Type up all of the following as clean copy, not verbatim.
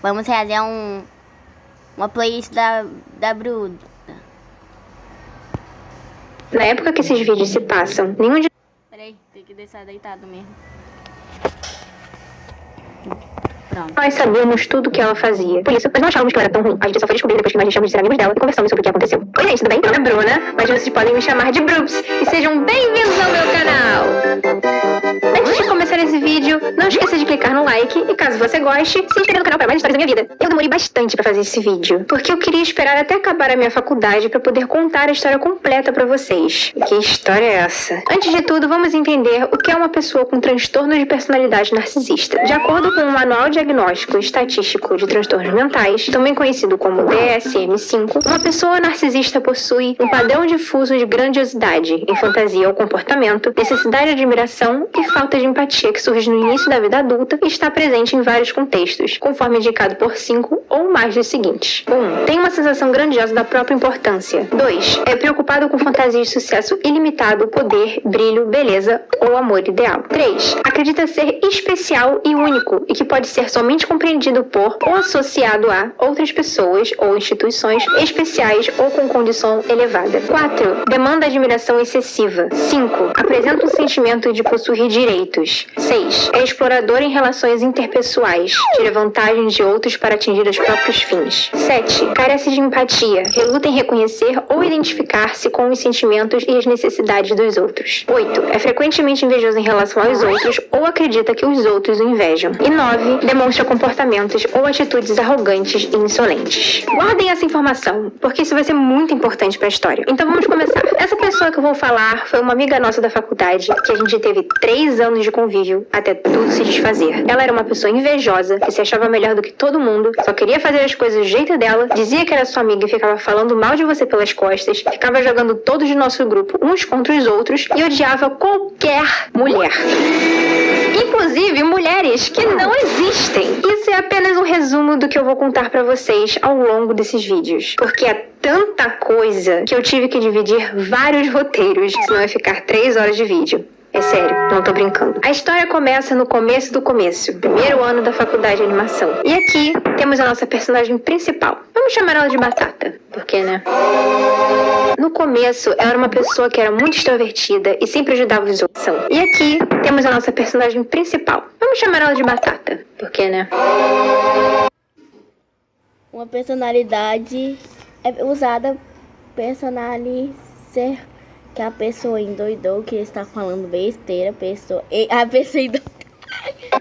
Vamos fazer uma playlist da Bruda. Na época que esses vídeos se passam, nenhum de... Peraí, tem que deixar deitado mesmo. Pronto. Nós sabíamos tudo o que ela fazia. Por isso, nós não achávamos que ela era tão ruim. A gente só foi descobrir depois que nós deixamos de ser amigos dela e conversamos sobre o que aconteceu. Oi, gente, tudo bem? Meu nome é Bruna, mas vocês podem me chamar de Broops. E sejam bem-vindos ao meu canal! Antes de começar esse vídeo, não esqueça de clicar no like e, caso você goste, se inscreva no canal para mais histórias da minha vida. Eu demorei bastante para fazer esse vídeo, porque eu queria esperar até acabar a minha faculdade para poder contar a história completa para vocês. Que história é essa? Antes de tudo, vamos entender o que é uma pessoa com transtorno de personalidade narcisista. De acordo com o Manual Diagnóstico e Estatístico de Transtornos Mentais, também conhecido como DSM-5, uma pessoa narcisista possui um padrão difuso de grandiosidade em fantasia ou comportamento, necessidade de admiração e falta de empatia que surge no início da vida adulta e está presente em vários contextos, conforme indicado por 5 ou mais dos seguintes. 1. Tem uma sensação grandiosa da própria importância. 2. É preocupado com fantasias de sucesso ilimitado, poder, brilho, beleza ou amor ideal. 3. Acredita ser especial e único e que pode ser somente compreendido por ou associado a outras pessoas ou instituições especiais ou com condição elevada. 4. Demanda admiração excessiva. 5. Apresenta um sentimento de possuir direitos. 6. É explorador em relações interpessoais. Tira vantagem de outros para atingir os próprios fins. 7. Carece de empatia. Reluta em reconhecer ou identificar-se com os sentimentos e as necessidades dos outros. 8. É frequentemente invejoso em relação aos outros ou acredita que os outros o invejam. E 9. Demonstra comportamentos ou atitudes arrogantes e insolentes. Guardem essa informação, porque isso vai ser muito importante para a história. Então vamos começar. Essa pessoa que eu vou falar foi uma amiga nossa da faculdade, que a gente teve 3 anos de convívio até tudo se desfazer. Ela era uma pessoa invejosa, que se achava melhor do que todo mundo, só queria fazer as coisas do jeito dela, dizia que era sua amiga e ficava falando mal de você pelas costas, ficava jogando todos do nosso grupo uns contra os outros e odiava qualquer mulher. Inclusive mulheres que não existem. Isso é apenas um resumo do que eu vou contar pra vocês ao longo desses vídeos, porque é tanta coisa que eu tive que dividir vários roteiros, senão vai ficar 3 horas de vídeo. É sério, não tô brincando. A história começa no começo do começo, primeiro ano da faculdade de animação. E aqui temos a nossa personagem principal. Vamos chamar ela de Batata, porque, né? No começo, ela era uma pessoa que era muito extrovertida e sempre ajudava os outros. E aqui temos a nossa personagem principal. Vamos chamar ela de Batata, porque, né? Uma personalidade é usada ser que a pessoa endoidou, que está falando besteira, a pessoa endoidou.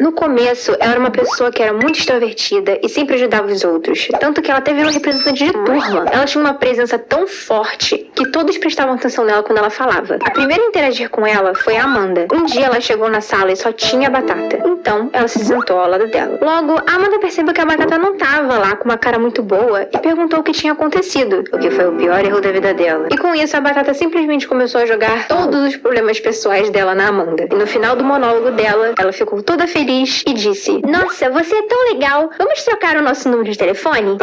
No começo, ela era uma pessoa que era muito extrovertida e sempre ajudava os outros, tanto que ela até virou representante de turma. Ela tinha uma presença tão forte que todos prestavam atenção nela quando ela falava. A primeira a interagir com ela foi a Amanda. Um dia ela chegou na sala e só tinha a Batata. Então, ela se sentou ao lado dela. Logo, a Amanda percebeu que a Batata não estava lá com uma cara muito boa e perguntou o que tinha acontecido, o que foi o pior erro da vida dela. E com isso, a Batata simplesmente começou a jogar todos os problemas pessoais dela na Amanda. E no final do monólogo dela, ela ficou toda feliz e disse: "Nossa, você é tão legal, vamos trocar o nosso número de telefone?"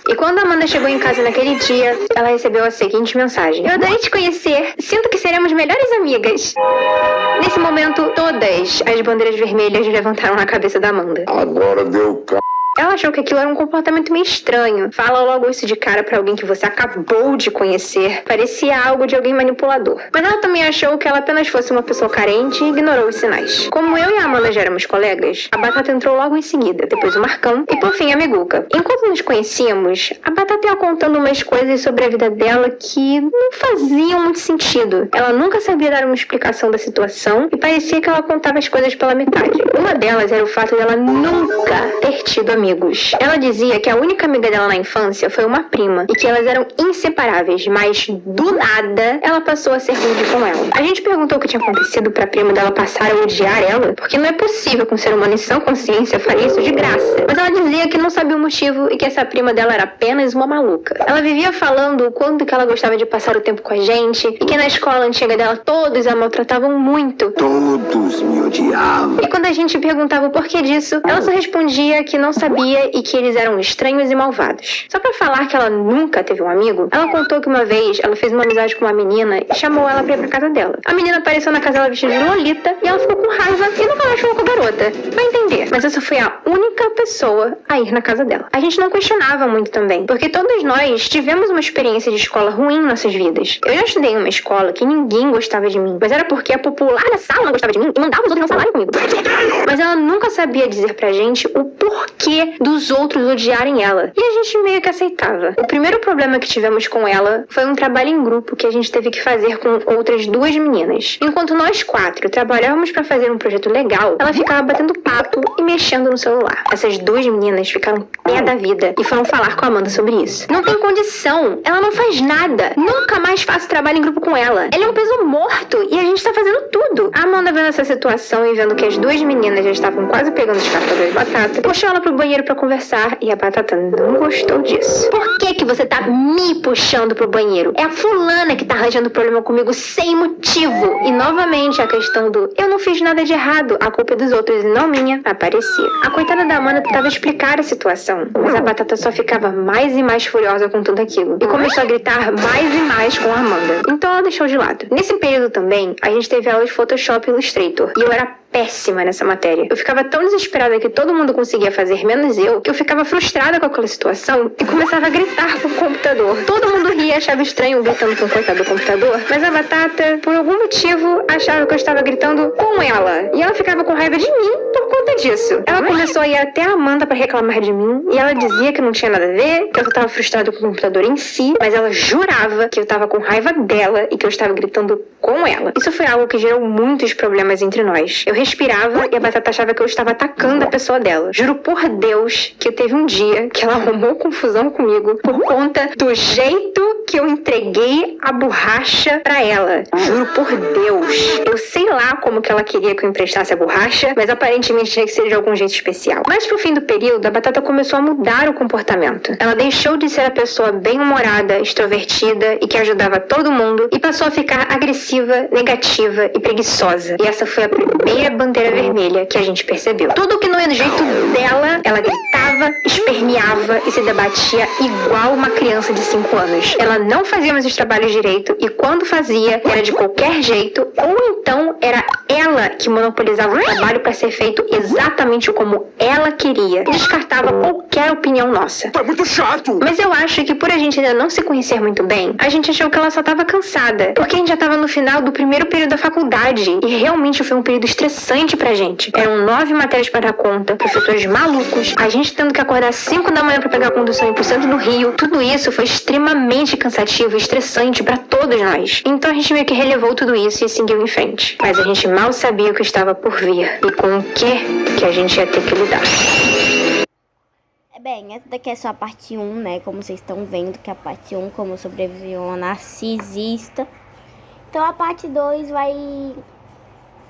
E quando a Amanda chegou em casa naquele dia, ela recebeu a seguinte mensagem: "Eu adorei te conhecer, sinto que seremos melhores amigas." Nesse momento, todas as bandeiras vermelhas levantaram na cabeça da Amanda. Agora deu Ela achou que aquilo era um comportamento meio estranho. Fala logo isso de cara pra alguém que você acabou de conhecer. Parecia algo de alguém manipulador. Mas ela também achou que ela apenas fosse uma pessoa carente e ignorou os sinais. Como eu e a Amanda já éramos colegas, a Batata entrou logo em seguida, depois o Marcão e por fim a Miguca. Enquanto nos conhecíamos, a Batata ia contando umas coisas sobre a vida dela que não faziam muito sentido. Ela nunca sabia dar uma explicação da situação e parecia que ela contava as coisas pela metade. Uma delas era o fato dela nunca ter tido amigos. Ela dizia que a única amiga dela na infância foi uma prima e que elas eram inseparáveis, mas do nada ela passou a ser rude com ela. A gente perguntou o que tinha acontecido pra prima dela passar a odiar ela, porque não é possível que um ser humano em sã consciência faria isso de graça. Mas ela dizia que não sabia o motivo e que essa prima dela era apenas uma maluca. Ela vivia falando o quanto que ela gostava de passar o tempo com a gente e que na escola antiga dela todos a maltratavam muito. Todos me odiavam. E quando a gente perguntava o porquê disso, ela só respondia que não sabia sabia e que eles eram estranhos e malvados. Só pra falar que ela nunca teve um amigo, ela contou que uma vez ela fez uma amizade com uma menina e chamou ela pra ir pra casa dela. A menina apareceu na casa dela vestida de Lolita e ela ficou com raiva e nunca mais falou com a garota. Vai entender, mas essa foi a única pessoa a ir na casa dela. A gente não questionava muito também, porque todos nós tivemos uma experiência de escola ruim em nossas vidas. Eu já estudei em uma escola que ninguém gostava de mim, mas era porque a popular da sala não gostava de mim e mandava os outros não falarem comigo. Mas ela nunca sabia dizer pra gente o porquê dos outros odiarem ela. E a gente meio que aceitava. O primeiro problema que tivemos com ela foi um trabalho em grupo que a gente teve que fazer com outras duas meninas. Enquanto nós 4 trabalhávamos pra fazer um projeto legal, ela ficava batendo papo e mexendo no celular. Essas duas meninas ficaram pé da vida e foram falar com a Amanda sobre isso. Não tem condição. Ela não faz nada. Nunca mais faço trabalho em grupo com ela. Ela é um peso morto e a gente tá fazendo tudo. A Amanda vendo essa situação e vendo que as duas meninas já estavam quase pegando os cartões de batata, puxou ela pro banheiro pra conversar e a Batata não gostou disso. Por que você tá me puxando pro banheiro? É a fulana que tá arranjando problema comigo sem motivo. E novamente a questão do eu não fiz nada de errado, a culpa é dos outros e não minha, aparecia. A coitada da Amanda tentava explicar a situação, mas a Batata só ficava mais e mais furiosa com tudo aquilo e começou a gritar mais e mais com a Amanda. Então ela deixou de lado. Nesse período também, a gente teve aula de Photoshop e Illustrator e eu era péssima nessa matéria. Eu ficava tão desesperada que todo mundo conseguia fazer, menos eu, que eu ficava frustrada com aquela situação e começava a gritar pro computador. Todo mundo ria, achava estranho gritando com o coitado do computador, mas a Batata, por algum motivo, achava que eu estava gritando com ela. E ela ficava com raiva de mim por conta disso. Ela começou a ir até a Amanda pra reclamar de mim e ela dizia que não tinha nada a ver, que eu estava frustrada com o computador em si, mas ela jurava que eu estava com raiva dela e que eu estava gritando com ela. Isso foi algo que gerou muitos problemas entre nós. Eu respirava e a Batata achava que eu estava atacando a pessoa dela. Juro por Deus que teve um dia que ela arrumou confusão comigo por conta do jeito que eu entreguei a borracha pra ela. Juro por Deus. Eu sei lá como que ela queria que eu emprestasse a borracha, mas aparentemente tinha que ser de algum jeito especial. Mas pro fim do período, a Batata começou a mudar o comportamento. Ela deixou de ser a pessoa bem-humorada, extrovertida e que ajudava todo mundo e passou a ficar agressiva, negativa e preguiçosa. E essa foi a primeira bandeira vermelha que a gente percebeu. Tudo que não é do jeito dela, ela gritava, esperneava e se debatia igual uma criança de 5 anos. Ela não fazia mais os trabalhos direito e quando fazia, era de qualquer jeito ou então era ela que monopolizava o trabalho para ser feito exatamente como ela queria e descartava qualquer opinião nossa. Tá muito chato! Mas eu acho que por a gente ainda não se conhecer muito bem, a gente achou que ela só tava cansada, porque a gente já tava no final do primeiro período da faculdade e realmente foi um período estressante pra gente. Eram 9 matérias para dar conta, professores malucos, a gente tendo que acordar às 5 da manhã pra pegar a condução em pro centro do Rio. Tudo isso foi extremamente cansativo e estressante pra todos nós. Então a gente meio que relevou tudo isso e seguiu em frente. Mas a gente mal sabia o que estava por vir e com o que a gente ia ter que lidar. Bem, essa daqui é só a parte 1, né? Como vocês estão vendo, que é a parte 1, como sobreviver a uma narcisista. Então a parte 2 vai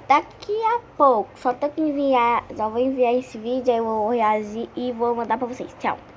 daqui a pouco. Só vou enviar esse vídeo, aí eu vou reagir e vou mandar pra vocês. Tchau!